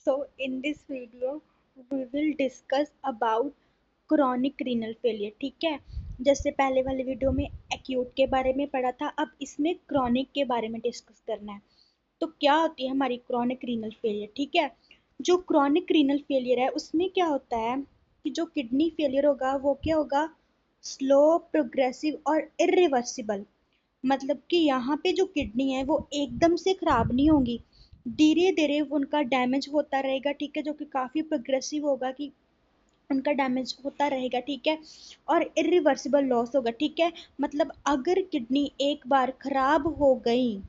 In this video we will discuss about chronic renal failure. ठीक है, जैसे पहले वाले वीडियो में एक्यूट के बारे में पढ़ा था, अब इसमें क्रॉनिक के बारे में डिस्कस करना है। तो क्या होती है हमारी क्रॉनिक रीनल फेलियर? ठीक है, जो क्रॉनिक रीनल फेलियर है उसमें क्या होता है कि जो किडनी फेलियर होगा वो क्या होगा, स्लो, प्रोग्रेसिव और इरिवर्सिबल। मतलब कि यहाँ पे जो किडनी है वो एकदम से खराब नहीं होगी, धीरे धीरे उनका डैमेज होता रहेगा। ठीक है, जो कि काफ़ी प्रोग्रेसिव होगा कि उनका डैमेज होता रहेगा। ठीक है, और इरिवर्सिबल लॉस होगा। ठीक है, मतलब अगर किडनी एक बार खराब हो गई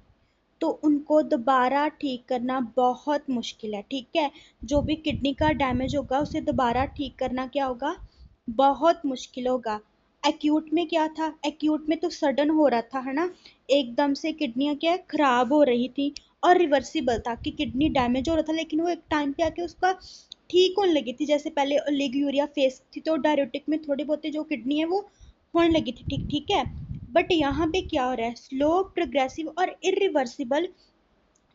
तो उनको दोबारा ठीक करना बहुत मुश्किल है। ठीक है, जो भी किडनी का डैमेज होगा उसे दोबारा ठीक करना क्या होगा, बहुत मुश्किल होगा। एक्यूट में क्या था, एक्यूट में तो सडन हो रहा था, है ना, एकदम से किडनियाँ क्या है खराब हो रही थी, और रिवर्सिबल था कि किडनी डैमेज हो रहा था लेकिन वो एक टाइम पे आके उसका ठीक होने लगी थी। जैसे पहले ओलिगोयूरिया फेस थी तो डायरेटिक में थोड़ी बहुत जो किडनी है वो होने लगी थी। ठीक ठीक है, बट यहाँ पे क्या हो रहा है, स्लो, प्रोग्रेसिव और इरिवर्सिबल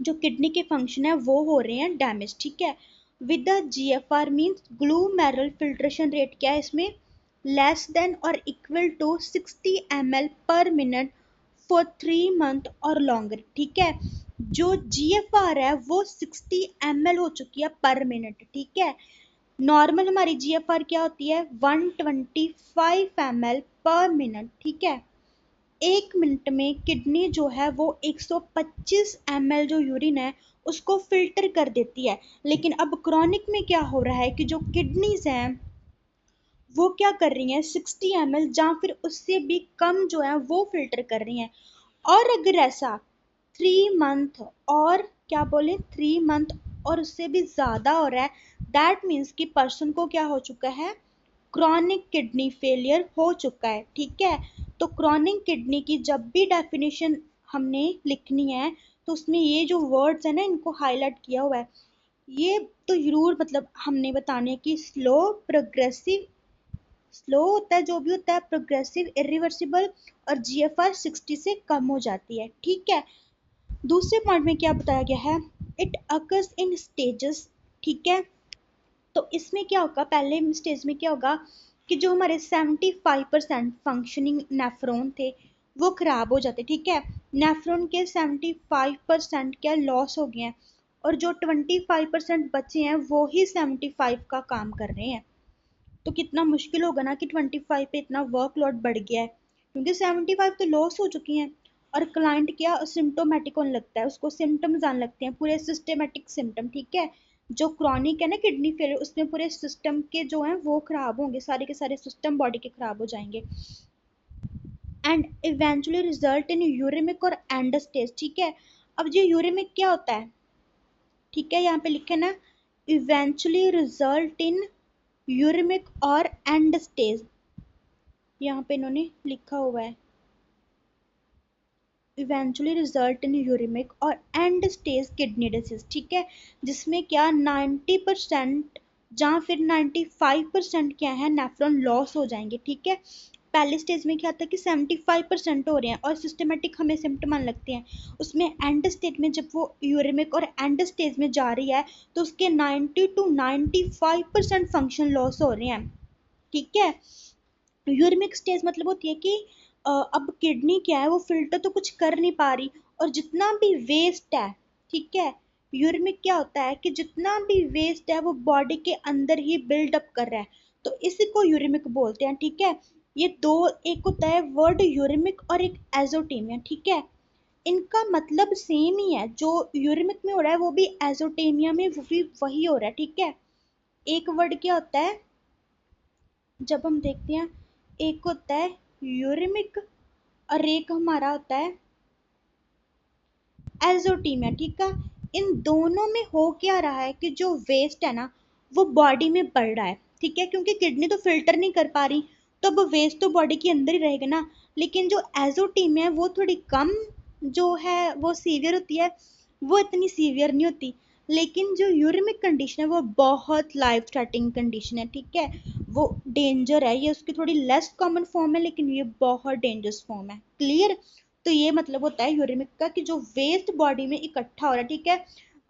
जो किडनी के फंक्शन है वो हो रहे हैं डैमेज। ठीक है, with the GFR means glomerular filtration rate क्या है इसमें, लेस देन और equal to 60 ml per minute for 3 month और लॉन्गर। ठीक है, जो जीएफआर है वो 60 ml हो चुकी है पर मिनट। ठीक है, नॉर्मल हमारी जीएफआर क्या होती है, 125 ml पर मिनट। ठीक है, 1 मिनट में किडनी जो है वो 125 ml जो यूरिन है उसको फिल्टर कर देती है। लेकिन अब क्रॉनिक में क्या हो रहा है कि जो किडनीज हैं वो क्या कर रही हैं, 60 ml या फिर उससे भी कम जो है वो फिल्टर कर रही हैं। और अगर ऐसा 3 मंथ और क्या बोले 3 मंथ और उससे भी ज़्यादा हो रहा है, दैट मीन्स कि पर्सन को क्या हो चुका है, क्रॉनिक किडनी फेलियर हो चुका है। ठीक है, तो क्रॉनिक किडनी की जब भी डेफिनेशन हमने लिखनी है तो उसमें ये जो वर्ड्स है ना इनको हाईलाइट किया हुआ है, ये तो जरूर मतलब हमने बताने की स्लो, प्रोग्रेसिव, स्लो होता है जो भी होता है, प्रोग्रेसिव, इरिवर्सिबल और जीएफआर 60 से कम हो जाती है। ठीक है, दूसरे पॉइंट में क्या बताया गया है, इट अकर्स इन स्टेजेस। ठीक है, तो इसमें क्या होगा, पहले स्टेज में क्या होगा कि जो हमारे 75% फंक्शनिंग नेफ्रॉन थे वो खराब हो जाते। ठीक है, नेफ्रॉन के 75% क्या लॉस हो गए हैं, और जो 25% बचे हैं वो ही 75 का काम कर रहे हैं। तो कितना मुश्किल होगा ना कि 25 पे इतना वर्कलोड बढ़ गया है, क्योंकि 75 तो लॉस हो चुकी हैं। और क्लाइंट क्या सिम्टोमेटिक होने लगता है, उसको सिम्टम्स आने लगते हैं, पूरे सिस्टमेटिक सिम्टम। ठीक है, जो क्रॉनिक है ना किडनी फेलियर उसमें पूरे सिस्टम के जो हैं वो खराब होंगे, सारे के सारे सिस्टम बॉडी के खराब हो जाएंगे, and eventually result in uremic और एंड स्टेज। ठीक है, अब ये यूरेमिक क्या होता है, ठीक है, यहाँ पे लिखे ना इवेंचुअली रिजल्ट इन यूरेमिक और एंड स्टेज, यहाँ पे इन्होंने लिखा हुआ है इवेंचुअली रिजल्ट इन यूरेमिक और एंड स्टेज किडनी डिसीज। ठीक है, जिसमें क्या 90% या फिर 95% क्या है, नेफ्रॉन लॉस हो जाएंगे। ठीक है, पहले स्टेज में क्या था कि 75% हो रहे हैं और सिस्टमेटिक हमें सिम्टम आने लगते हैं, उसमें एंड स्टेज में जब वो यूरेमिक और एंड स्टेज में जा रही है तो उसके 90 to 95% फंक्शन लॉस हो रहे हैं। ठीक है, यूरेमिक स्टेज मतलब होती है कि अब किडनी क्या है वो फिल्टर तो कुछ कर नहीं पा रही, और जितना भी वेस्ट है, ठीक है, यूरेमिक क्या होता है कि जितना भी वेस्ट है वो बॉडी के अंदर ही बिल्डअप कर रहा है, तो इसी को यूरेमिक बोलते हैं। ठीक है, ये दो, एक होता है वर्ड यूरेमिक और एक एजोटेमिया। ठीक है, इनका मतलब सेम ही है, जो यूरेमिक में हो रहा है वो भी एजोटेमिया में भी वही हो रहा है। ठीक है, एक वर्ड क्या होता है, जब हम देखते हैं एक होता है यूरेमिक और एक हमारा होता है एजोटीमिया। ठीक है, इन दोनों में हो क्या रहा है कि जो वेस्ट है ना वो बॉडी में बढ़ रहा है। ठीक है, क्योंकि किडनी तो फिल्टर नहीं कर पा रही तो अब वेस्ट तो बॉडी के अंदर ही रहेगा ना, लेकिन जो एजोटीमिया है वो थोड़ी कम जो है वो सीवियर होती है, वो इतनी सीवियर नहीं होती। लेकिन जो यूरेमिक कंडीशन है वो बहुत लाइफ थ्रेटनिंग कंडीशन है। ठीक है, वो डेंजर है, ये उसकी थोड़ी लेस कॉमन फॉर्म है लेकिन ये बहुत डेंजरस फॉर्म है। क्लियर, तो ये मतलब होता है यूरेमिक का कि जो वेस्ट बॉडी में इकट्ठा हो रहा है। ठीक है,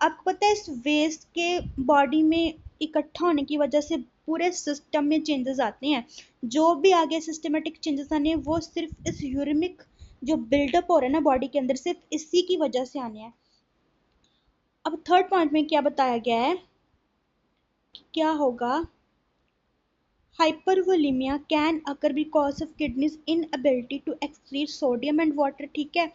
आपको पता है इस वेस्ट के बॉडी में इकट्ठा होने की वजह से पूरे सिस्टम में चेंजेस आते हैं। जो भी आगे सिस्टमेटिक चेंजेस आने हैं वो सिर्फ इस यूरिमिक जो बिल्डअप हो रहा है ना बॉडी के अंदर, सिर्फ इसी की वजह से आने हैं। अब थर्ड पॉइंट में क्या बताया गया है, क्या होगा, hypervolemia can occur because of kidney's inability to excrete sodium and water. ठीक है,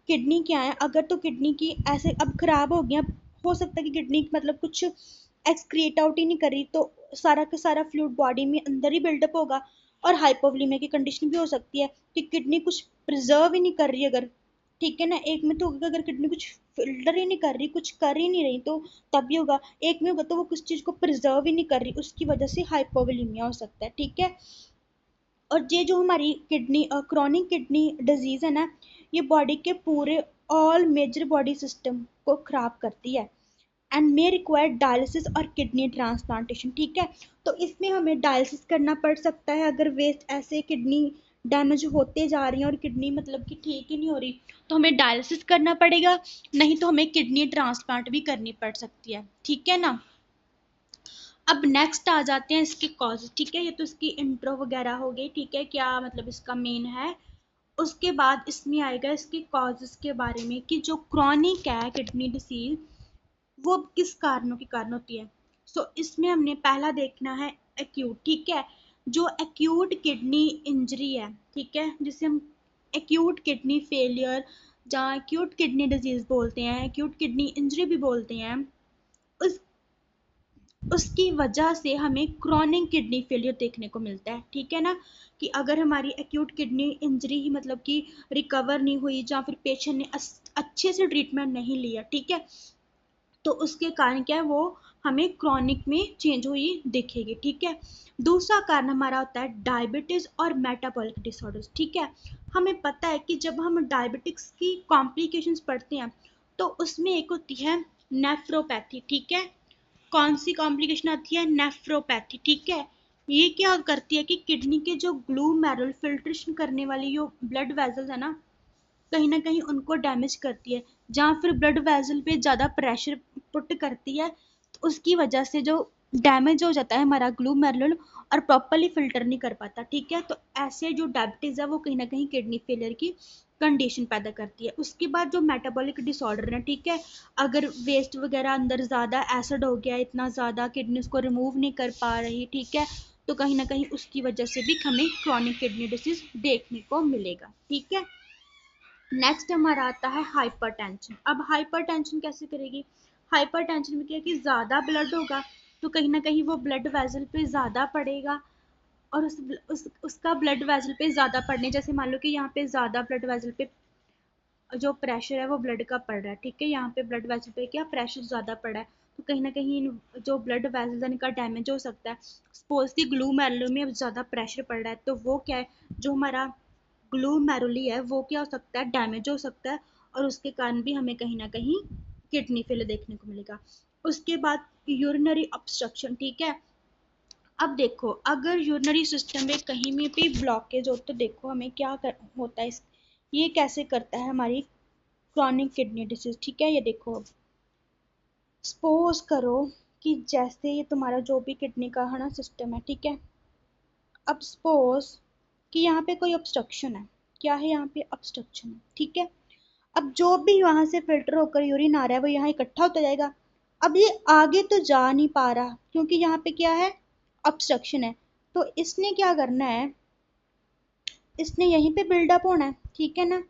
किडनी क्या है, अगर तो किडनी की ऐसे अब खराब हो गया, हो सकता है कि किडनी मतलब कुछ एक्सक्रीट आउट ही नहीं करी तो सारा का सारा फ्लूइड बॉडी में अंदर ही बिल्डअप होगा। और हाइपोवोलेमिया की कंडीशन भी हो सकती है कि किडनी कुछ प्रिजर्व ही नहीं कर रही अगर, ठीक है ना, एक में तो होगा अगर किडनी कुछ फिल्टर ही नहीं कर रही, कुछ कर ही नहीं रही तो तब भी होगा, एक में होगा तो वो किस चीज को प्रिजर्व ही नहीं कर रही, उसकी वजह से हाइपोवोलेमिया हो सकता है। ठीक है, और ये जो हमारी किडनी क्रॉनिक किडनी डिजीज है ना, ये बॉडी के पूरे ऑल मेजर बॉडी सिस्टम को खराब करती है एंड मे रिक्वायर डायलिसिस और किडनी ट्रांसप्लांटेशन। ठीक है, तो इसमें हमें डायलिसिस करना पड़ सकता है अगर वेस्ट ऐसे किडनी डैमेज होते जा रही हैं और किडनी मतलब कि ठीक ही नहीं हो रही, तो हमें डायलिसिस करना पड़ेगा, नहीं तो हमें किडनी ट्रांसप्लांट भी करनी पड़ सकती है। ठीक है ना, अब नेक्स्ट आ जाते हैं इसके कॉज। ठीक है, ये तो इसकी इंट्रो वगैरह हो गई, ठीक है, क्या मतलब इसका मेन है। उसके बाद इसमें आएगा इसके कॉजेस के बारे में कि जो क्रॉनिक है किडनी डिसीज वो किस कारणों के कारण होती है। इसमें हमने पहला देखना है एक्यूट। ठीक है, जो एक्यूट किडनी इंजरी है, ठीक है, जिसे हम एक्यूट किडनी फेलियर जहाँ एक्यूट किडनी डिजीज बोलते हैं, एक्यूट किडनी इंजरी भी बोलते हैं, उस उसकी वजह से हमें क्रॉनिक किडनी फेलियर देखने को मिलता है। ठीक है ना, कि अगर हमारी एक्यूट किडनी इंजरी ही मतलब कि रिकवर नहीं हुई या फिर पेशेंट ने अच्छे से ट्रीटमेंट नहीं लिया, ठीक है, तो उसके कारण क्या है वो हमें क्रॉनिक में चेंज हुई दिखेगी। ठीक है, दूसरा कारण हमारा होता है डायबिटीज और मेटाबॉलिक डिसऑर्डर्स। ठीक है, हमें पता है कि जब हम डायबिटिक्स की कॉम्प्लिकेशंस पढ़ते हैं तो उसमें एक होती है नेफ्रोपैथी। ठीक है, कौन सी कॉम्प्लिकेशन आती है, नेफ्रोपैथी। ठीक है, ये क्या करती है कि किडनी के जो ग्लूमेरुल फिल्ट्रेशन करने वाली जो ब्लड वेजल्स है ना, कहीं ना कहीं उनको डैमेज करती है, जहाँ फिर ब्लड वेसल पे ज़्यादा प्रेशर पुट करती है, तो उसकी वजह से जो डैमेज हो जाता है हमारा ग्लूमेरुलर और प्रॉपरली फिल्टर नहीं कर पाता। ठीक है, तो ऐसे जो डायबिटीज़ है वो कहीं ना कहीं किडनी फेलियर की कंडीशन पैदा करती है। उसके बाद जो मेटाबॉलिक डिसऑर्डर है, ठीक है, अगर वेस्ट वगैरह अंदर ज़्यादा एसिड हो गया, इतना ज़्यादा किडनी उसको रिमूव नहीं कर पा रही, ठीक है, तो कहीं ना कहीं उसकी वजह से भी हमें क्रॉनिक किडनी डिसीज देखने को मिलेगा। ठीक है, नेक्स्ट हमारा आता है हाइपरटेंशन। अब हाइपरटेंशन कैसे करेगी, हाइपरटेंशन में क्या है कि ज़्यादा ब्लड होगा तो कहीं ना कहीं वो ब्लड वेसल पे ज़्यादा पड़ेगा, और उसका ब्लड वेसल पे ज़्यादा पड़ने, जैसे मान लो कि यहाँ पे ज़्यादा ब्लड वेसल पे जो प्रेशर है वो ब्लड का पड़ रहा है, ठीक है, यहाँ पे ब्लड वेसल पे क्या प्रेशर ज़्यादा पड़ा है, तो कहीं ना कहीं जो ब्लड वेसल्स इनका डैमेज हो सकता है। सपोज की ग्लूमेरुलर में ज़्यादा प्रेशर पड़ रहा है तो वो क्या है, जो हमारा ग्लूमेरुली है वो क्या हो सकता है, डैमेज हो सकता है, और उसके कारण भी हमें कहीं ना कहीं किडनी फेलियर देखने को मिलेगा। उसके बाद यूरिनरी ऑब्स्ट्रक्शन। ठीक है, अब देखो अगर यूरिनरी सिस्टम में कहीं में भी ब्लॉकेज हो तो देखो हमें क्या होता है ये कैसे करता है हमारी क्रॉनिक किडनी डिसीज। ठीक है, ये देखो सपोज करो कि जैसे ये तुम्हारा जो भी किडनी का है ना सिस्टम है, ठीक है, अब सपोज कि यहाँ पे कोई ऑब्स्ट्रक्शन है, क्या है यहाँ पे ऑब्स्ट्रक्शन है, ठीक है, अब जो भी वहां से फिल्टर होकर यूरिन आ रहा है वो यहाँ इकट्ठा होता जाएगा। अब ये आगे तो जा नहीं पा रहा क्योंकि यहाँ पे क्या है, ऑब्स्ट्रक्शन है, तो इसने क्या करना है, इसने यहीं पे बिल्डअप होना है। ठीक है ना,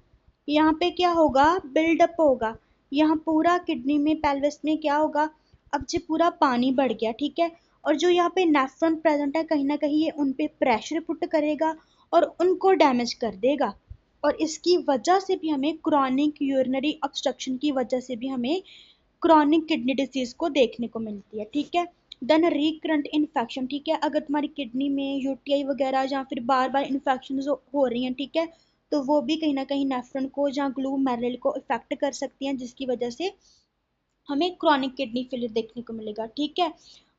यहाँ पे क्या होगा, बिल्डअप होगा, यहाँ पूरा किडनी में पेल्विस में क्या होगा, अब जो पूरा पानी बढ़ गया, ठीक है, और जो यहाँ पे नेफ्रॉन प्रेजेंट है कहीं ना कहीं ये उन पे प्रेशर पुट करेगा और उनको डैमेज कर देगा, और इसकी वजह से भी हमें क्रॉनिक यूरिनरी ऑब्स्ट्रक्शन की वजह से भी हमें क्रॉनिक किडनी डिसीज को देखने को मिलती है। ठीक है, देन रिकरेंट इन्फेक्शन। ठीक है, अगर तुम्हारी किडनी में यूटीआई वगैरह या फिर बार बार इन्फेक्शन हो रही हैं, ठीक है, तो वो भी कहीं ना कहीं नेफ्रॉन को या ग्लूमेरुल को इफेक्ट कर सकती हैं, जिसकी वजह से हमें क्रॉनिक किडनी फेलियर देखने को मिलेगा। ठीक है,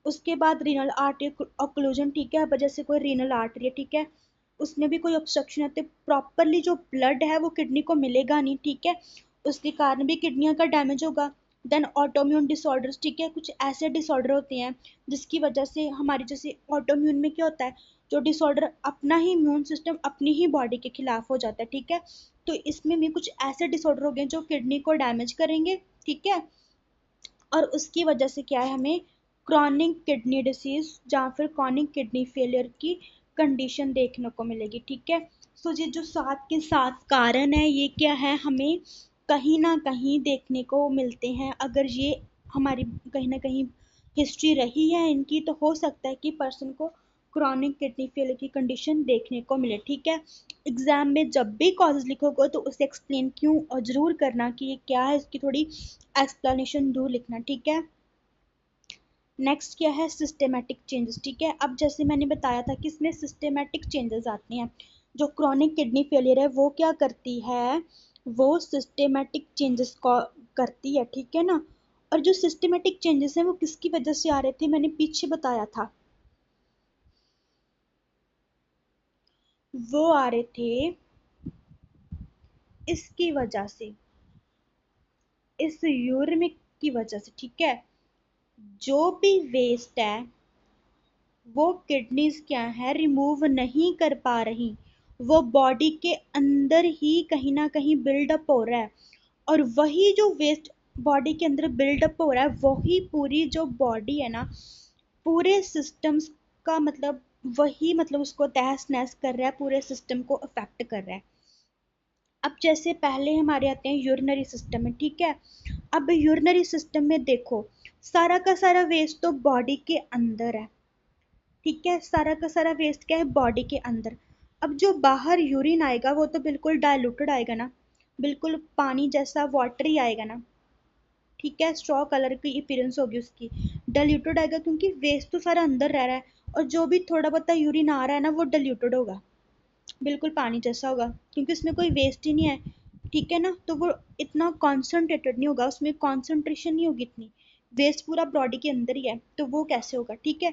उसके बाद रीनल आर्टरी ऑक्लूजन। ठीक है, वजह से कोई रीनल आर्टरी है, ठीक है, उसमें भी कोई ऑब्स्ट्रक्शन है तो प्रॉपरली जो ब्लड है वो किडनी को मिलेगा नहीं, ठीक है, उसके कारण भी किडनियां का डैमेज होगा। देन ऑटोम्यून डिसऑर्डर्स, ठीक है, कुछ ऐसे डिसऑर्डर होते हैं जिसकी वजह से हमारी, जैसे ऑटोम्यून में क्या होता है, जो डिसऑर्डर अपना ही इम्यून सिस्टम अपनी ही बॉडी के खिलाफ हो जाता है, ठीक है। तो इसमें भी कुछ ऐसे डिसऑर्डर हो गए जो किडनी को डैमेज करेंगे, ठीक है, और उसकी वजह से क्या है, हमें क्रॉनिक किडनी डिसीज या फिर क्रॉनिक किडनी फेलियर की कंडीशन देखने को मिलेगी, ठीक है। सो ये जो सात के सात कारण है, ये क्या है, हमें कहीं ना कहीं देखने को मिलते हैं। अगर ये हमारी कहीं ना कहीं हिस्ट्री रही है इनकी, तो हो सकता है कि पर्सन को क्रॉनिक किडनी फेलियर की कंडीशन देखने को मिले, ठीक है। एग्जाम में जब भी कॉजेज लिखोगे तो उसे एक्सप्लेन क्यों और जरूर करना कि ये क्या है, इसकी थोड़ी एक्सप्लेनेशन दूर लिखना, ठीक है। नेक्स्ट क्या है, सिस्टेमेटिक चेंजेस, ठीक है। अब जैसे मैंने बताया था कि इसमें सिस्टेमेटिक चेंजेस आते हैं। जो क्रॉनिक किडनी फेलियर है वो क्या करती है, वो सिस्टेमेटिक चेंजेस को करती है, ठीक है ना। और जो सिस्टेमेटिक चेंजेस हैं वो किसकी वजह से आ रहे थे, मैंने पीछे बताया था, वो आ रहे थे इसकी वजह से, इस यूरिमिक की वजह से, ठीक है। जो भी वेस्ट है वो किडनीज क्या है, रिमूव नहीं कर पा रही, वो बॉडी के अंदर ही कहीं ना कहीं बिल्डअप हो रहा है। और वही जो वेस्ट बॉडी के अंदर बिल्डअप हो रहा है, वही पूरी जो बॉडी है ना, पूरे सिस्टम्स का मतलब, वही मतलब उसको तहस नहस कर रहा है, पूरे सिस्टम को अफेक्ट कर रहा है। अब जैसे पहले हमारे आते हैं यूरिनरी सिस्टम में, ठीक है। अब यूरिनरी सिस्टम में देखो, सारा का सारा वेस्ट तो बॉडी के अंदर है, ठीक है, सारा का सारा वेस्ट क्या है, बॉडी के अंदर। अब जो बाहर यूरिन आएगा वो तो बिल्कुल डाइल्यूटेड आएगा ना, बिल्कुल पानी जैसा वाटर ही आएगा ना, ठीक है, स्ट्रॉ कलर की अपीयरेंस होगी उसकी, डाइल्यूटेड आएगा क्योंकि वेस्ट तो सारा अंदर रह रहा है। और जो भी थोड़ा बहुत यूरिन आ रहा है ना वो डाइल्यूटेड होगा, बिल्कुल पानी जैसा होगा, क्योंकि उसमें कोई वेस्ट ही नहीं है, ठीक है ना। तो वो इतना कॉन्सेंट्रेटेड नहीं होगा, उसमें कॉन्सेंट्रेशन नहीं होगी इतनी, वेस्ट पूरा बॉडी के अंदर ही है, तो वो कैसे होगा, ठीक है।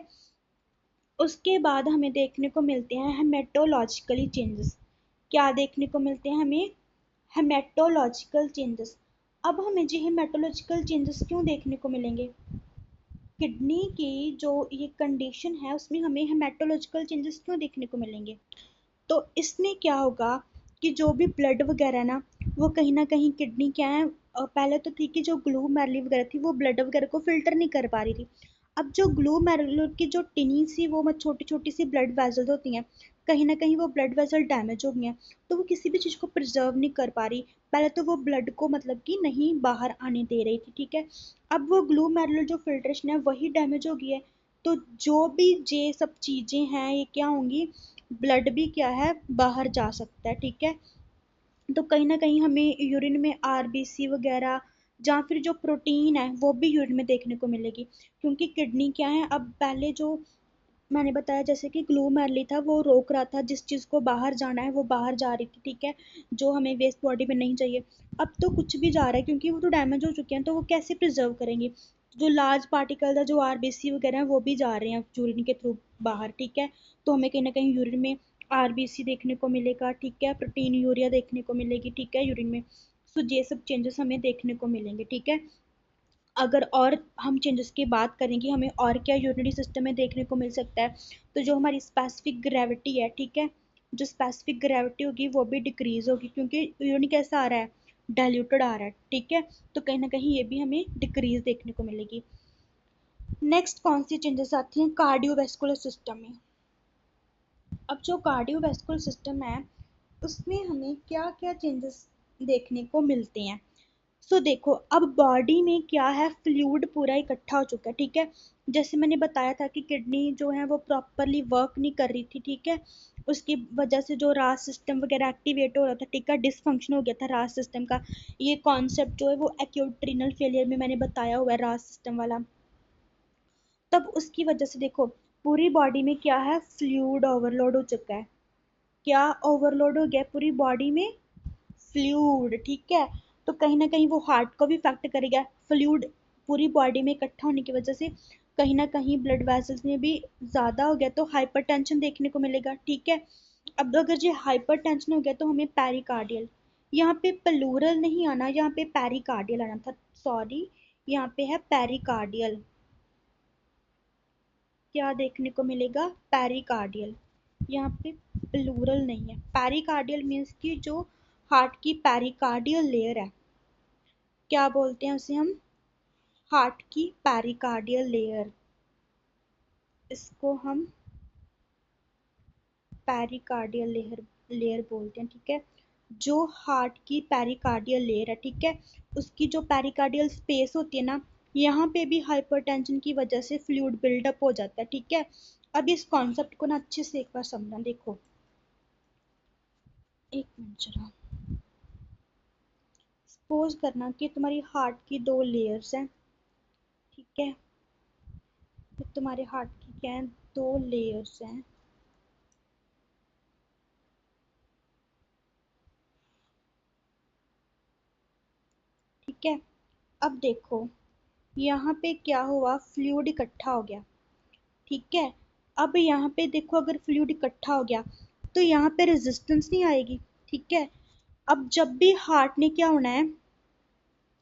उसके बाद हमें देखने को मिलते हैं हेमेटोलॉजिकली चेंजेस। क्या देखने को मिलते हैं हमें, हेमेटोलॉजिकल चेंजेस। अब हमें जी हेमेटोलॉजिकल चेंजेस क्यों देखने को मिलेंगे, किडनी की जो ये कंडीशन है उसमें हमें हेमेटोलॉजिकल चेंजेस क्यों देखने को मिलेंगे। तो इसमें क्या होगा कि जो भी ब्लड वगैरह है ना, वो कहीं ना कहीं किडनी क्या है, पहले तो थी कि जो ग्लूमेरुली वगैरह थी वो ब्लड वगैरह को फिल्टर नहीं कर पा रही थी। अब जो ग्लूमेरुलर की जो टिनी सी वो छोटी छोटी सी ब्लड वेजल्स होती हैं, कहीं ना कहीं वो ब्लड वेसल डैमेज हो गई हैं, तो वो किसी भी चीज़ को प्रिजर्व नहीं कर पा रही। पहले तो वो ब्लड को मतलब कि नहीं बाहर आने दे रही थी, ठीक है। अब वो ग्लूमेरुलर जो फिल्ट्रेशन है वही डैमेज हो गई है, तो जो भी ये सब चीज़ें हैं ये क्या होंगी, ब्लड भी क्या है बाहर जा सकता है, ठीक है। तो कहीं ना कहीं हमें यूरिन में आरबीसी वगैरह या फिर जो प्रोटीन है वो भी यूरिन में देखने को मिलेगी, क्योंकि किडनी क्या है, अब पहले जो मैंने बताया जैसे कि ग्लूमेरुली था वो रोक रहा था, जिस चीज़ को बाहर जाना है वो बाहर जा रही थी, ठीक है, जो हमें वेस्ट बॉडी में नहीं चाहिए। अब तो कुछ भी जा रहा है क्योंकि वो तो डैमेज हो चुके हैं, तो वो कैसे प्रिजर्व करेंगे, जो लार्ज पार्टिकल है जो आरबीसी वगैरह है वो भी जा रहे हैं यूरिन के थ्रू बाहर, ठीक है। तो हमें कहीं ना कहीं यूरिन में आरबीसी देखने को मिलेगा, ठीक है, प्रोटीन यूरिया देखने को मिलेगी, ठीक है, यूरिन में। सो ये सब चेंजेस हमें देखने को मिलेंगे, ठीक है। अगर और हम चेंजेस की बात करें कि हमें और क्या यूरिनरी सिस्टम में देखने को मिल सकता है, तो जो हमारी स्पेसिफिक ग्रेविटी है, ठीक है, जो स्पेसिफिक ग्रेविटी होगी वो भी डिक्रीज होगी, क्योंकि यूरिन कैसा आ रहा है, डाइल्यूटेड आ रहा है, ठीक है। तो कहीं ना कहीं ये भी हमें डिक्रीज देखने को मिलेगी। नेक्स्ट कौन सी चेंजेस आती हैं, कार्डियोवैस्कुलर सिस्टम में। अब जो कार्डियोवैस्कुलर सिस्टम है उसमें हमें क्या क्या चेंजेस देखने को मिलते हैं। सो देखो, अब बॉडी में क्या है, फ्लूइड पूरा इकट्ठा हो चुका है, ठीक है। जैसे मैंने बताया था कि किडनी जो है वो प्रॉपरली वर्क नहीं कर रही थी, ठीक है, उसकी वजह से जो रास सिस्टम वगैरह एक्टिवेट हो रहा था, ठीक है, डिसफंक्शन हो गया था रास सिस्टम का। ये कॉन्सेप्ट जो है वो एक्यूट रीनल फेलियर में मैंने बताया हुआ है, रास सिस्टम वाला। तब उसकी वजह से देखो, पूरी बॉडी में क्या है, फ्लूइड ओवरलोड हो चुका है। क्या ओवरलोड हो गया पूरी बॉडी में, फ्लूइड, ठीक है। तो कहीं ना कहीं वो हार्ट को भी इफेक्ट करेगा, फ्लूइड पूरी बॉडी में इकट्ठा होने की वजह से कहीं ना कहीं ब्लड वेसल्स में भी ज़्यादा हो गया तो हाइपरटेंशन देखने को मिलेगा, ठीक है। अब अगर ये हाइपरटेंशन हो गया तो हमें पेरिकार्डियल, यहाँ पे प्लूरल नहीं आना, यहाँ पे पेरिकार्डियल आना था, सॉरी, यहाँ पे है पेरिकार्डियल, क्या देखने को मिलेगा, पेरिकार्डियल। यहाँ पे प्लूरल नहीं है, पेरिकार्डियल मीन्स की जो हार्ट की पेरिकार्डियल लेयर है, क्या बोलते हैं उसे हम, हार्ट की पेरिकार्डियल लेयर, इसको हम पेरिकार्डियल लेयर लेयर बोलते हैं, ठीक है। जो हार्ट की पेरिकार्डियल लेयर है, ठीक है, उसकी जो पेरिकार्डियल स्पेस होती है ना, यहाँ पे भी हाइपरटेंशन की वजह से फ्लूइड बिल्डअप हो जाता है, ठीक है। अब इस कॉन्सेप्ट को ना अच्छे से एक बार समझना, देखो, एक मिनट जरा, सपोज करना कि तुम्हारी हार्ट की दो लेयर्स हैं, ठीक है, तो तुम्हारे हार्ट की क्या है, दो लेयर्स हैं, ठीक है। अब देखो, यहाँ पे क्या हुआ, फ्लूइड इकट्ठा हो गया, ठीक है। अब यहाँ पे देखो, अगर फ्लूइड इकट्ठा हो गया तो यहाँ पे रेजिस्टेंस नहीं आएगी, ठीक है। अब जब भी हार्ट ने क्या होना है,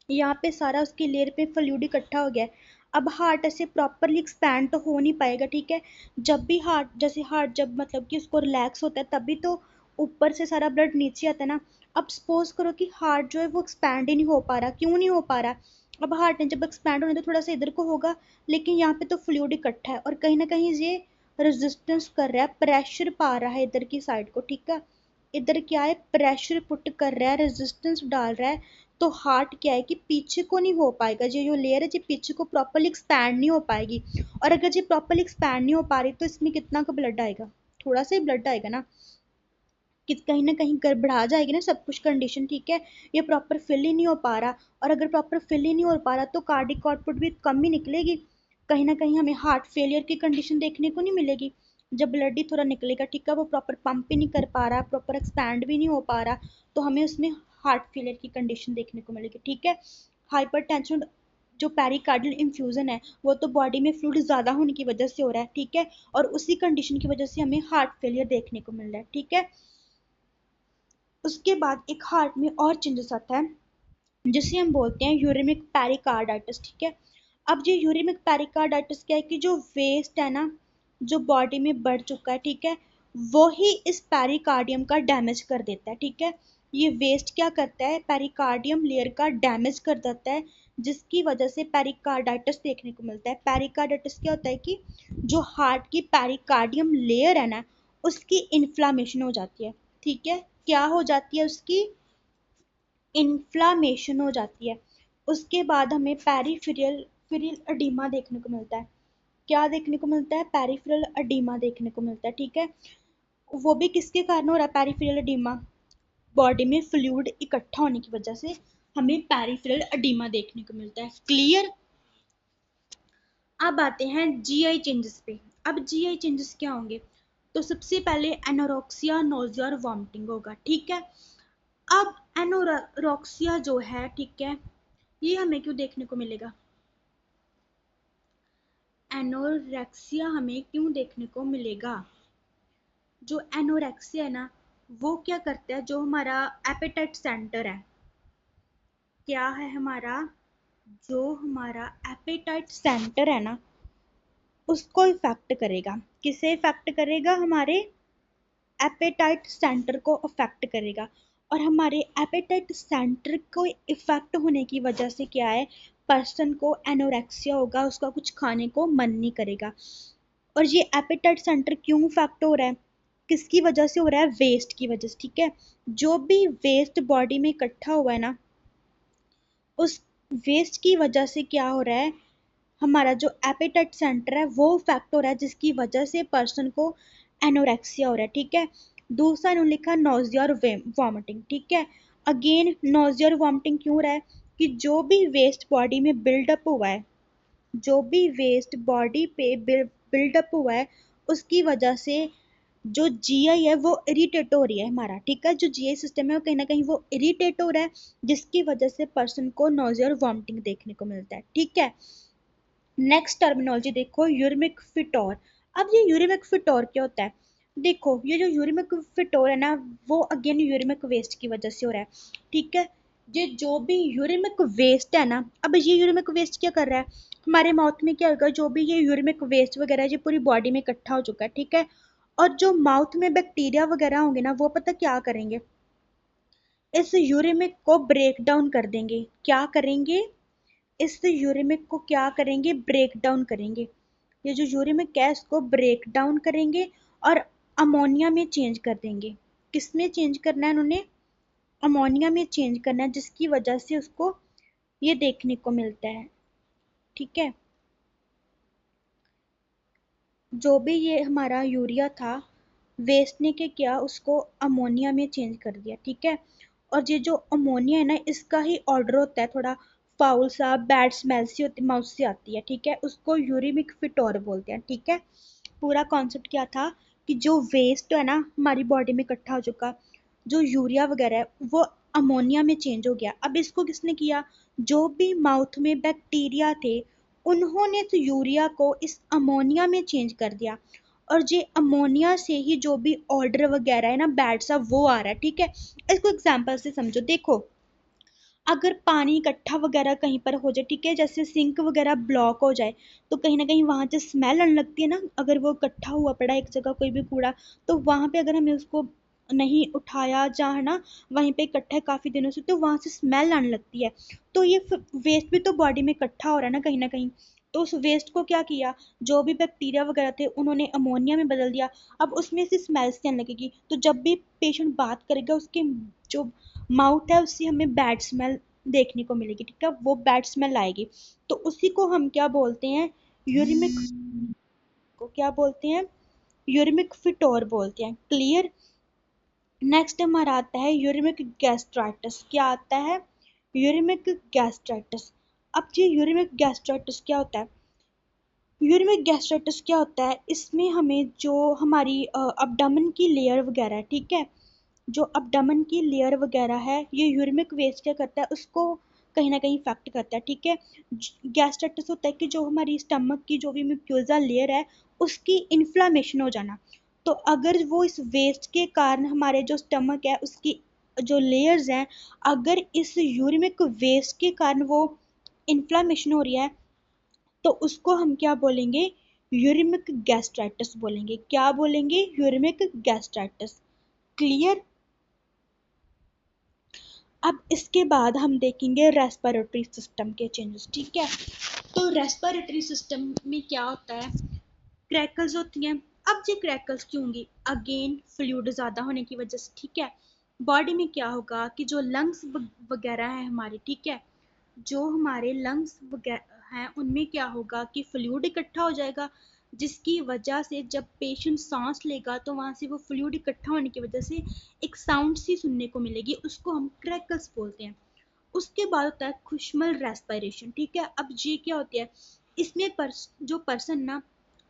यहाँ पे सारा उसकी लेयर पे फ्लूइड इकट्ठा हो गया है, अब हार्ट ऐसे प्रॉपरली एक्सपैंड तो हो नहीं पाएगा, ठीक है। जब भी हार्ट, जैसे हार्ट जब मतलब कि उसको रिलैक्स होता है तभी तो ऊपर से सारा ब्लड नीचे आता है ना। अब सपोज करो कि हार्ट जो है वो एक्सपैंड ही नहीं हो पा रहा, क्यों नहीं हो पा रहा, अब हार्ट ने जब एक्सपैंड होने तो थोड़ा सा इधर को होगा, लेकिन यहाँ पे तो फ्लूइड इकट्ठा है और कहीं ना कहीं ये रेजिस्टेंस कर रहा है, प्रेशर पा रहा है इधर की साइड को, ठीक है। इधर क्या है, प्रेशर पुट कर रहा है, रेजिस्टेंस डाल रहा है, तो हार्ट क्या है कि पीछे को नहीं हो पाएगा, जो लेयर है जो पीछे को प्रॉपरली एक्सपैंड नहीं हो पाएगी। और अगर जो प्रॉपरली एक्सपैंड नहीं हो पा रही तो इसमें कितना का ब्लड आएगा, थोड़ा सा ही ब्लड आएगा ना, कि कहीं ना कहीं गड़बड़ा जाएगी ना सब कुछ कंडीशन, ठीक है। ये प्रॉपर फिल ही नहीं हो पा रहा, और अगर प्रॉपर फिल ही नहीं हो पा रहा तो कार्डिक आउटपुट भी कम ही निकलेगी, कहीं ना कहीं हमें हार्ट फेलियर की कंडीशन देखने को नहीं मिलेगी। जब ब्लड ही थोड़ा निकलेगा, ठीक है, वो प्रॉपर पंप ही नहीं कर पा रहा, प्रॉपर एक्सपैंड भी नहीं हो पा रहा, तो हमें उसमें हार्ट फेलियर की कंडीशन देखने को मिलेगी, ठीक है। हाइपरटेंशन जो पेरिकार्डियल इन्फ्यूजन है वो तो बॉडी में फ्लूइड ज्यादा होने की वजह से हो रहा है, ठीक है, और उसी कंडीशन की वजह से हमें हार्ट फेलियर देखने को मिल रहा है, ठीक है। उसके बाद एक हार्ट में और चेंजेस आता है जिसे हम बोलते हैं यूरेमिक पेरिकार्डाइटिस, ठीक है। अब ये यूरेमिक पेरिकार्डाइटिस क्या है कि जो वेस्ट है ना, जो बॉडी में बढ़ चुका है, ठीक है, वो ही इस पेरिकार्डियम का डैमेज कर देता है, ठीक है। ये वेस्ट क्या करता है, पेरिकार्डियम लेयर का डैमेज कर देता है, जिसकी वजह से पेरिकार्डाइटिस देखने को मिलता है। पेरिकार्डाइटिस क्या होता है कि जो हार्ट की पेरिकार्डियम लेयर है ना, उसकी इन्फ्लामेशन हो जाती है, ठीक है, क्या हो जाती है, उसकी इन्फ्लामेशन हो जाती है। उसके बाद हमें पेरिफेरल फिरल अडीमा देखने को मिलता है, क्या देखने को मिलता है, पेरिफेरल अडीमा देखने को मिलता है, ठीक है। वो भी किसके कारण हो रहा है पेरिफेरल अडीमा, बॉडी में फ्लूइड इकट्ठा होने की वजह से हमें पेरिफेरल अडीमा देखने को मिलता है, क्लियर। अब आते हैं जीआई चेंजेस पे। अब जीआई चेंजेस क्या होंगे, तो सबसे पहले एनोरेक्सिया, नोजिया और वॉमिटिंग होगा, ठीक है। अब एनोरेक्सिया जो है, ठीक है, ये हमें क्यों देखने को मिलेगा, एनोरेक्सिया हमें क्यों देखने को मिलेगा, जो एनोरेक्सिया है ना, वो क्या करता है, जो हमारा एपेटाइट सेंटर है, क्या है हमारा, जो हमारा एपेटाइट सेंटर है ना, उसको इफेक्ट करेगा, किसे इफेक्ट करेगा, हमारे एपेटाइट सेंटर को अफेक्ट करेगा। और हमारे एपेटाइट सेंटर को इफेक्ट होने की वजह से क्या है, पर्सन को एनोरेक्सिया होगा, उसका कुछ खाने को मन नहीं करेगा। और ये एपेटाइट सेंटर क्यों इफेक्ट हो रहा है, किसकी वजह से हो रहा है, वेस्ट की वजह से, ठीक है। जो भी वेस्ट बॉडी में इकट्ठा हुआ है ना, उस वेस्ट की वजह से क्या हो रहा है, हमारा जो एपेटाइट सेंटर है वो इफेक्ट हो रहा है, जिसकी वजह से पर्सन को एनोरेक्सिया हो रहा है, ठीक है। दूसरा इन्होंने लिखा नोजिया और वॉमिटिंग, ठीक है। अगेन नोजिया और वॉमिटिंग क्यों हो रहा है, कि जो भी वेस्ट बॉडी में बिल्डअप हुआ है, जो भी वेस्ट बॉडी पे बिल्डअप हुआ है, उसकी वजह से जो जीआई है वो इरिटेट हो रही है हमारा, ठीक है। जो जीआई सिस्टम है वो कहीं ना कहीं वो इरिटेट हो रहा है, जिसकी वजह से पर्सन को नोजिया और वॉमिटिंग देखने को मिलता है, ठीक है। नेक्स्ट टर्मिनोलॉजी देखो, यूरिमिक फिटोर। अब ये यूरिमिक फिटोर क्या होता है, देखो ये जो यूरिमिक फिटोर है ना, वो अगेन यूरिमिक वेस्ट की वजह से हो रहा है, ठीक है। ये जो भी यूरिमिक वेस्ट है ना, अब ये यूरिमिक वेस्ट क्या कर रहा है हमारे माउथ में, क्या होगा, जो भी ये यूरिमिक वेस्ट वगैरह ये पूरी बॉडी में इकट्ठा हो चुका है, ठीक है। और जो माउथ में बैक्टीरिया वगैरह होंगे ना, वो पता क्या करेंगे, इस यूरिमिक को ब्रेक डाउन कर देंगे। क्या करेंगे, इस यूरिमिक को क्या करेंगे, ब्रेक डाउन करेंगे। ये जो यूरिमिक है इसको ब्रेक डाउन करेंगे और अमोनिया में चेंज कर देंगे। किस में चेंज करना है इन्होंने, अमोनिया में चेंज करना है, जिसकी वजह से उसको ये देखने को मिलता है, ठीक है। जो भी ये हमारा यूरिया था, वेस्ट ने क्या किया, उसको अमोनिया में चेंज कर दिया, ठीक है। और ये जो अमोनिया है ना, इसका ही ऑर्डर होता है थोड़ा फाउल सा, बैड स्मेल सी होती, माउथ से आती है, ठीक है, उसको यूरिमिक फिटोर बोलते हैं, ठीक है। पूरा कॉन्सेप्ट क्या था कि जो वेस्ट है ना हमारी बॉडी में इकट्ठा हो चुका, जो यूरिया वगैरह है वो अमोनिया में चेंज हो गया। अब इसको किसने किया, जो भी माउथ में बैक्टीरिया थे उन्होंने तो यूरिया को इस अमोनिया में चेंज कर दिया, और ये अमोनिया से ही जो भी ऑर्डर वगैरह है ना बैड सा वो आ रहा है, ठीक है। इसको एग्जांपल से समझो, देखो अगर पानी इकट्ठा वगैरह कहीं पर हो जाए, ठीक है, जैसे सिंक वगैरह ब्लॉक हो जाए, तो कहीं ना कहीं वहां से स्मेल आने लगती है ना, अगर वो इकट्ठा हुआ पड़ा है एक जगह कोई भी कूड़ा, तो वहां पे अगर हमने उसको नहीं उठाया जहाँ ना, वहीं पे इकट्ठा है काफी दिनों से, तो वहां से स्मेल आने लगती है। तो ये वेस्ट भी तो बॉडी में इकट्ठा हो रहा है ना कहीं, तो उस वेस्ट को क्या किया, जो भी बैक्टीरिया वगैरह थे उन्होंने अमोनिया में बदल दिया। अब उसमें से स्मेल आने लगेगी, तो जब भी पेशेंट बात करेगा उसके जो माउथ है उससे हमें बैड स्मेल देखने को मिलेगी, ठीक है, वो बैड स्मेल आएगी। तो उसी को हम क्या बोलते हैं, यूरिमिक, को क्या बोलते हैं, यूरिमिक फिटोर बोलते हैं, क्लियर। नेक्स्ट हमारा आता है यूरिमिक गैस्ट्राइटिस। क्या आता है, यूरिमिक गैस्ट्राइटिस। अब ये यूरिमिक गैस्ट्राइटिस क्या होता है, यूरिमिक गैस्ट्राइटिस क्या होता है, इसमें हमें जो हमारी अबडामन की लेयर वगैरह है, ठीक है, जो अबडामन की लेयर वगैरह है, ये यूरिमिक वेस्ट क्या करता है, उसको कहीं ना कहीं इफेक्ट करता है, ठीक है। गैस्ट्राइटिस होता है कि जो हमारी स्टमक की जो भी म्यूकोजा लेयर है उसकी इन्फ्लामेशन हो जाना। तो अगर वो इस वेस्ट के कारण हमारे जो स्टमक है उसकी जो लेयर्स हैं, अगर इस यूरिमिक वेस्ट के कारण वो इन्फ्लामेशन हो रही है, तो उसको हम क्या बोलेंगे, यूरिमिक गैस्ट्राइटिस बोलेंगे। क्या बोलेंगे, यूरिमिक गैस्ट्राइटिस, क्लियर। अब इसके बाद हम देखेंगे रेस्पिरेटरी सिस्टम के चेंजेस, ठीक है। तो रेस्पिरेटरी सिस्टम में क्या होता है, क्रैकल्स होती हैं। अब ये क्रैकल्स क्यों होंगी, अगेन फ्लूइड ज़्यादा होने की वजह से, ठीक है। बॉडी में क्या होगा कि जो लंग्स वगैरह है हमारे, ठीक है, जो हमारे लंग्स वगैरह हैं उनमें क्या होगा कि फ्लूइड इकट्ठा हो जाएगा, जिसकी वजह से जब पेशेंट सांस लेगा तो वहां से वो फ्लूइड इकट्ठा होने की वजह से एक साउंड सी सुनने को मिलेगी, उसको हम क्रैकल्स बोलते हैं। उसके बाद होता है खुशमल रेस्पिरेशन, ठीक है। अब ये क्या होती है, इसमें जो पर्सन ना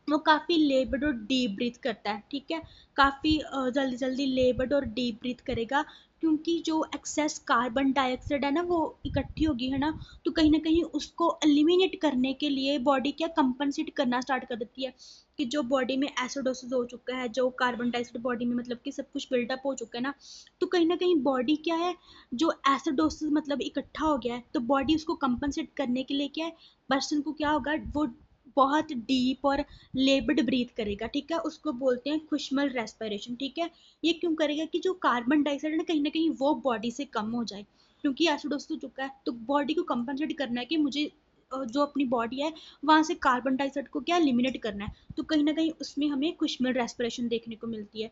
वो काफ़ी लेबर्ड और डीप ब्रीथ करता है, ठीक है, काफ़ी जल्दी जल्दी लेबर्ड और डीप ब्रीथ करेगा, क्योंकि जो एक्सेस कार्बन डाइऑक्साइड है ना वो इकट्ठी होगी, है ना, तो कहीं ना कहीं उसको एलिमिनेट करने के लिए बॉडी क्या कंपनसेट करना स्टार्ट कर देती है, कि जो बॉडी में एसिडोसिस हो चुका है, जो कार्बन डाइऑक्साइड बॉडी में मतलब कि सब कुछ बिल्डअप हो चुका है ना, तो कहीं ना कहीं बॉडी क्या है, जो एसिडोसिस मतलब इकट्ठा हो गया है, तो बॉडी उसको कंपनसेट करने के लिए क्या है, पर्सन को क्या होगा, वो बहुत डीप और लेबर्ड ब्रीथ करेगा, ठीक है, उसको बोलते हैं खुशमल रेस्पिरेशन, ठीक है। ये क्यों करेगा कि जो कार्बन डाइऑक्साइड है ना कहीं वो बॉडी से कम हो जाए, क्योंकि एसिडोसिस हो चुका है, तो बॉडी को कंपनसेट करना है कि मुझे जो अपनी बॉडी है वहां से कार्बन डाइऑक्साइड को क्या एलिमिनेट करना है, तो कहीं ना कहीं उसमें हमें खुशमल रेस्पिरेशन देखने को मिलती है।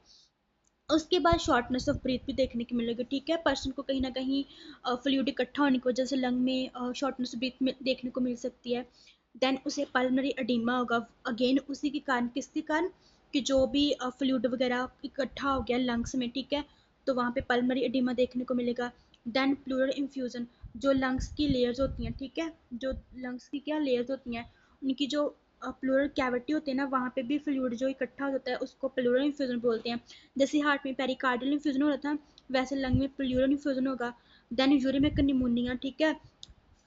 उसके बाद शॉर्टनेस ऑफ ब्रीथ भी देखने को मिलेगी, ठीक है, पर्सन को कहीं ना कहीं फ्लूइड इकट्ठा होने की वजह से लंग में शॉर्टनेस ऑफ ब्रीथ देखने को मिल सकती है। देन उसे पल्मोनरी एडिमा होगा, अगेन उसी के कारण, किसके कारण, कि जो भी फ्लूइड वगैरह इकट्ठा हो गया लंग्स में, ठीक है, तो वहाँ पे पल्मोनरी एडिमा देखने को मिलेगा। देन प्लूरल इन्फ्यूजन, जो लंग्स की लेयर्स होती हैं, ठीक है, जो लंग्स की क्या लेयर्स होती हैं, उनकी जो प्लूरल कैविटी होती है ना वहाँ पे भी फ्लूइड जो इकट्ठा होता है उसको प्लूरल इन्फ्यूजन बोलते हैं। जैसे हार्ट में पेरिकार्डियल इन्फ्यूजन हो रहा था, वैसे लंग में प्लूरल इन्फ्यूजन होगा। देन यूरिमिक निमोनिया, ठीक है,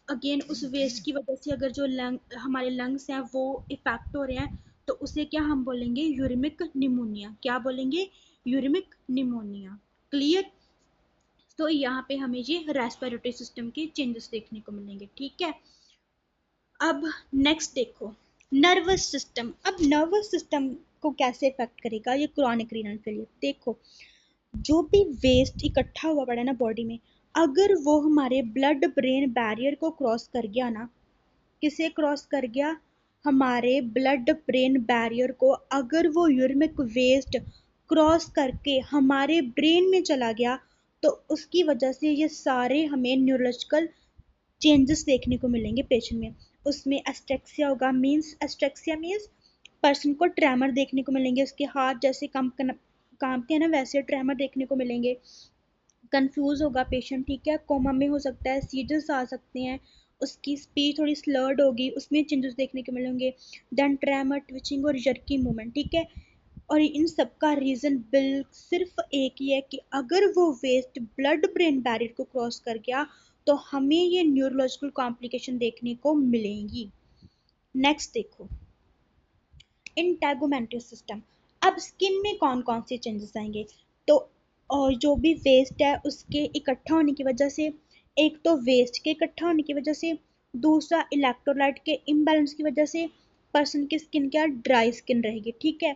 अगेन उस वेस्ट की वजह से अगर जो लंग हमारे लंग्स हैं वो इफेक्ट हो रहे हैं, तो उसे क्या हम बोलेंगे, यूरिमिक निमोनिया। क्या बोलेंगे, यूरिमिक निमोनिया, क्लियर। तो यहाँ पे हमें ये रेस्पिरेटरी सिस्टम के चेंजेस देखने को मिलेंगे, ठीक है। अब नेक्स्ट देखो नर्वस सिस्टम। अब नर्वस सिस्टम को कैसे इफेक्ट करेगा ये क्रॉनिक रीनल फेलियर। देखो जो भी वेस्ट इकट्ठा हुआ पड़ा है ना बॉडी में, अगर वो हमारे ब्लड ब्रेन बैरियर को क्रॉस कर गया ना, किसे क्रॉस कर गया, हमारे ब्लड ब्रेन बैरियर को, अगर वो यूरिमिक वेस्ट क्रॉस करके हमारे ब्रेन में चला गया, तो उसकी वजह से ये सारे हमें न्यूरोलॉजिकल चेंजेस देखने को मिलेंगे पेशेंट में। उसमें एस्ट्रेक्सिया होगा, मीन्स एस्ट्रेक्सिया मीन्स पर्सन को ट्रेमर देखने को मिलेंगे, उसके हाथ जैसे कांपते हैं ना वैसे ट्रेमर देखने को मिलेंगे। कंफ्यूज होगा पेशेंट, ठीक है, कोमा में हो सकता है, सीजर्स आ सकते हैं, उसकी स्पीच थोड़ी स्लर्ड होगी, उसमें चेंजेस देखने को मिलेंगे। देन ट्रेमर, ट्विचिंग और जर्की मूवमेंट, ठीक है। और इन सब का रीजन बिल सिर्फ एक ही है कि अगर वो वेस्ट ब्लड ब्रेन बैरियर को क्रॉस कर गया तो हमें ये न्यूरोलॉजिकल कॉम्प्लिकेशन देखने को मिलेंगी। नेक्स्ट देखो इंटेगुमेंटल सिस्टम। अब स्किन में कौन कौन से चेंजेस आएंगे, तो और जो भी वेस्ट है उसके इकट्ठा होने की वजह से, एक तो वेस्ट के इकट्ठा होने की वजह से, दूसरा इलेक्ट्रोलाइट के इम्बैलेंस की वजह से पर्सन की स्किन क्या ड्राई स्किन रहेगी, ठीक है।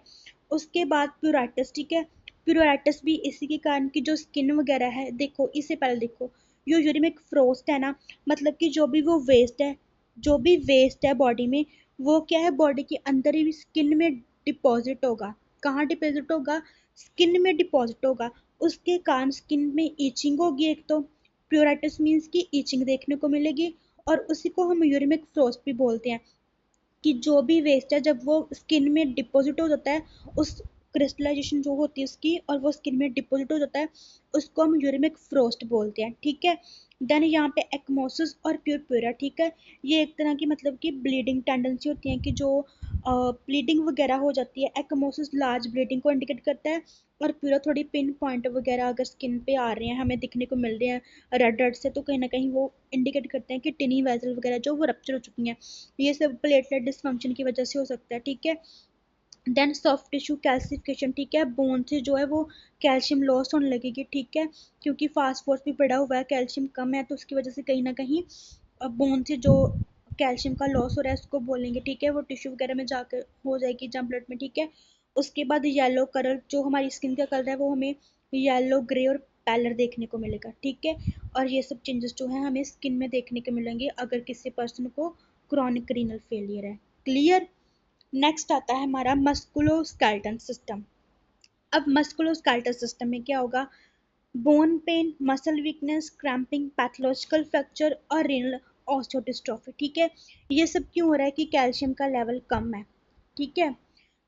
उसके बाद प्यूराइटिस, ठीक है, प्यूराइटिस भी इसी के कारण की जो स्किन वगैरह है, देखो इससे पहले देखो यूजुअली में एक फ्रोस्ट है ना, मतलब कि जो भी वो वेस्ट है, जो भी वेस्ट है बॉडी में, वो क्या है बॉडी के अंदर ही स्किन में डिपॉजिट होगा। कहाँ डिपॉजिट होगा, स्किन में डिपॉजिट होगा। उसके कारण स्किन में ईचिंग होगी, एक तो प्यूराइटिस मीन्स की ईचिंग देखने को मिलेगी, और उसी को हम यूरिमिक फ्रोस्ट भी बोलते हैं, कि जो भी वेस्ट है जब वो स्किन में डिपॉजिट हो जाता है, उस क्रिस्टलाइजेशन जो होती है उसकी, और वो स्किन में डिपॉजिट हो जाता है, उसको हम यूरिमिक फ्रोस्ट बोलते हैं, ठीक है। देन यहाँ पे एक्मोसिस और प्यूरपुरा, ठीक है, ये एक तरह की मतलब कि ब्लीडिंग टेंडेंसी होती है कि जो ब्लीडिंग वगैरह हो जाती है। एक्मोसिस लार्ज ब्लीडिंग को इंडिकेट करता है, और पूरा थोड़ी पिन पॉइंट वगैरह अगर स्किन पे आ रहे हैं, हमें दिखने को मिल रहे हैं रेड रेड से, तो कहीं ना कहीं वो इंडिकेट करते हैं कि टिनी वेजल वगैरह जो वो रप्चर हो चुकी हैं। ये सब प्लेटलेट डिसफंक्शन की वजह से हो सकता है, ठीक है। देन सॉफ्ट टिश्यू कैल्सिफिकेशन, ठीक है, बोन से जो है वो कैल्शियम लॉस होने लगेगी, ठीक है, क्योंकि फास्फोरस भी बढ़ा हुआ है, कैल्शियम कम है, तो उसकी वजह से कहीं ना कहीं बोन से जो कैल्शियम का लॉस हो रहा है उसको बोलेंगे, ठीक है, वो टिश्यू वगैरह में जाकर हो जाएगी जहाँ ब्लड में, ठीक है। उसके बाद येलो कलर, जो हमारी स्किन का कलर है वो हमें येलो ग्रे और पैलर देखने को मिलेगा, ठीक है। और ये सब चेंजेस जो है हमें स्किन में देखने को मिलेंगे अगर किसी पर्सन को क्रॉनिक रीनल फेलियर है। क्लियर। नेक्स्ट आता है हमारा मस्कुलोस्केलेटल सिस्टम। अब मस्कुलोस्केलेटल सिस्टम में क्या होगा, bone pen, muscle weakness, cramping, pathological fracture और रीनल ऑस्टियोडिस्ट्रोफी, ठीक है। ये सब क्यों हो रहा है कि कैल्शियम का लेवल कम है, ठीक है।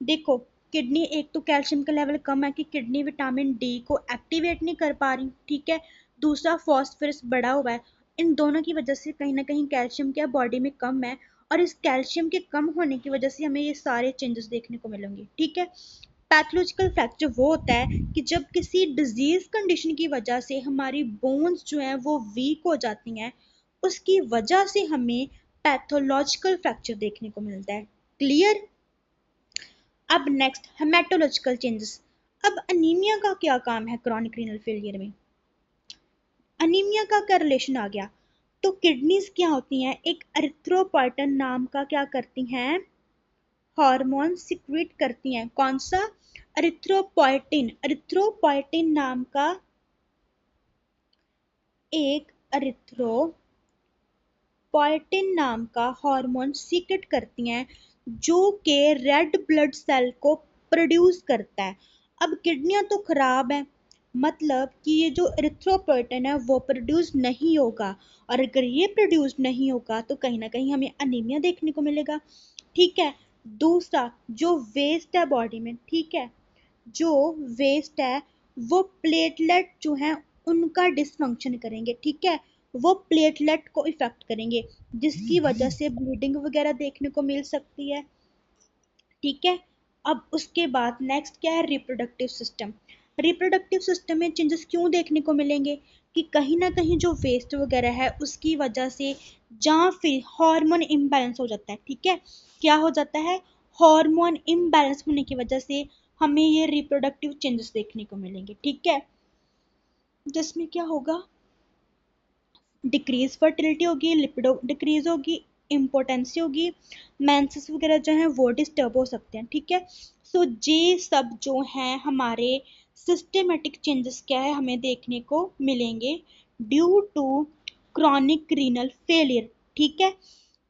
देखो किडनी, एक तो कैल्शियम का लेवल कम है कि किडनी विटामिन डी को एक्टिवेट नहीं कर पा रही, ठीक है। दूसरा फॉस्फोरस बढ़ा हुआ है, इन दोनों की वजह से कहीं ना कहीं कैल्शियम क्या बॉडी में कम है, और इस कैल्शियम के कम होने की वजह से हमें ये सारे चेंजेस देखने को मिलेंगे, ठीक है। पैथोलॉजिकल फ्रैक्चर वो होता है कि जब किसी डिजीज कंडीशन की वजह से हमारी बोन्स जो हैं वो वीक हो जाती हैं, उसकी वजह से हमें पैथोलॉजिकल फ्रैक्चर देखने को मिलता है। क्लियर। अब नेक्स्ट हेमेटोलॉजिकल चेंजेस। अब अनीमिया का क्या काम है क्रॉनिक रीनल फेलियर में, अनीमिया का क्या रिलेशन आ गया, तो किडनीज क्या होती हैं, एक एरिथ्रोपोइटिन नाम का क्या करती हैं, हार्मोन सिक्रीट करती हैं। कौन सा, एरिथ्रोपोइटिन, एरिथ्रोपोइटिन नाम का एक एरिथ्रोपोइटिन नाम का हार्मोन सीक्रेट करती हैं, जो कि रेड ब्लड सेल को प्रोड्यूस करता है। अब किडनियां तो खराब है, मतलब कि ये जो एरिथ्रोपोइटिन है वो प्रोड्यूस नहीं होगा, और अगर ये प्रोड्यूस नहीं होगा तो कहीं ना कहीं हमें अनीमिया देखने को मिलेगा, ठीक है। दूसरा जो वेस्ट है बॉडी में, ठीक है, जो वेस्ट है वो प्लेटलेट जो है उनका डिसफंक्शन करेंगे, ठीक है, वो प्लेटलेट को इफेक्ट करेंगे, जिसकी वजह से ब्लीडिंग वगैरह देखने को मिल सकती है, ठीक है। अब उसके बाद नेक्स्ट क्या है, रिप्रोडक्टिव सिस्टम। रिप्रोडक्टिव सिस्टम में चेंजेस क्यों देखने को मिलेंगे, कि कहीं ना कहीं जो वेस्ट वगैरह है उसकी वजह से जहाँ फिर हार्मोन इम्बैलेंस हो जाता है, ठीक है, क्या हो जाता है, हार्मोन इम्बैलेंस होने की वजह से हमें ये रिप्रोडक्टिव चेंजेस देखने को मिलेंगे, ठीक है। जिसमें क्या होगा, डिक्रीज फर्टिलिटी होगी, लिपिडो डिक्रीज होगी, इम्पोर्टेंसी होगी, मेंसेस वगैरह जो है वो डिस्टर्ब हो सकते हैं, ठीक है। सो ये सब जो है हमारे सिस्टमेटिक चेंजेस क्या है हमें देखने को मिलेंगे due to chronic renal failure, ठीक है।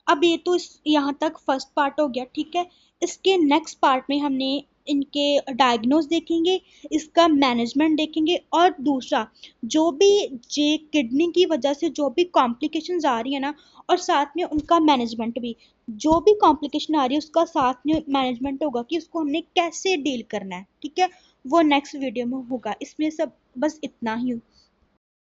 अब ये तो यहाँ तक फर्स्ट पार्ट हो गया, ठीक है। इसके नेक्स्ट पार्ट में हमने इनके डायग्नोस देखेंगे, इसका मैनेजमेंट देखेंगे, और दूसरा जो भी जे किडनी की वजह से जो भी कॉम्प्लिकेशंस आ रही है ना, और साथ में उनका मैनेजमेंट भी, जो भी कॉम्प्लिकेशन आ रही है उसका साथ में मैनेजमेंट होगा कि उसको हमने कैसे डील करना है, ठीक है। वो नेक्स्ट वीडियो में होगा। इसमें सब बस इतना ही